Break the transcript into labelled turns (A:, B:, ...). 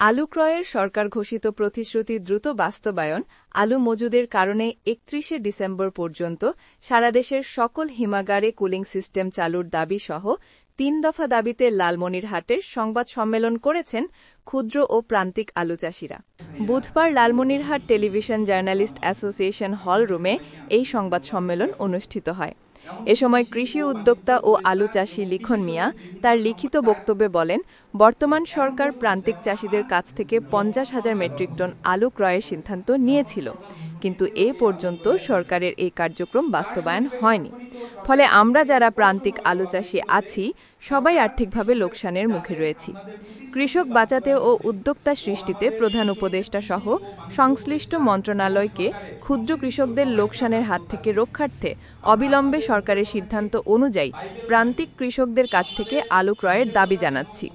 A: আলু ক্রয়ের সরকার ঘোষিত প্রতিশ্রুতি দ্রুত বাস্তবায়ন, আলু মজুদের কারণে ৩১ ডিসেম্বর পর্যন্ত সারা দেশের সকল হিমাগারে কুলিং সিস্টেম চালুর দাবি সহ ৩ দফা দাবিতে লালমনিরহাটের সংবাদ সম্মেলন করেছেন ক্ষুদ্র ও প্রান্তিক আলুচাষিরা। বুধবার লালমনিরহাট টেলিভিশন জার্নালিস্ট অ্যাসোসিয়েশন হলরুমে এই সংবাদ সম্মেলন অনুষ্ঠিত হয়। এ সময় কৃষি উদ্যোক্তা ও আলু চাষী লিখন মিয়া তার লিখিত বক্তব্যে বলেন, বর্তমান সরকার প্রান্তিক চাষীদের কাছ থেকে ৫০,০০০ মেট্রিক টন আলু ক্রয়ের সিদ্ধান্ত নিয়েছিল, কিন্তু এ পর্যন্ত সরকারের এই কার্যক্রম বাস্তবায়ন হয়নি। ফলে আমরা যারা প্রান্তিক আলু চাষী আছি সবাই আর্থিকভাবে লোকসানের মুখে রয়েছি। কৃষক বাঁচাতে ও উদ্যোক্তা সৃষ্টিতে প্রধান উপদেষ্টা সহ সংশ্লিষ্ট মন্ত্রণালয়কে ক্ষুদ্র কৃষকদের লোকসানের হাত থেকে রক্ষার্থে অবিলম্বে সরকারের সিদ্ধান্ত অনুযায়ী প্রান্তিক কৃষকদের কাছ থেকে আলু ক্রয়ের দাবি জানাচ্ছি।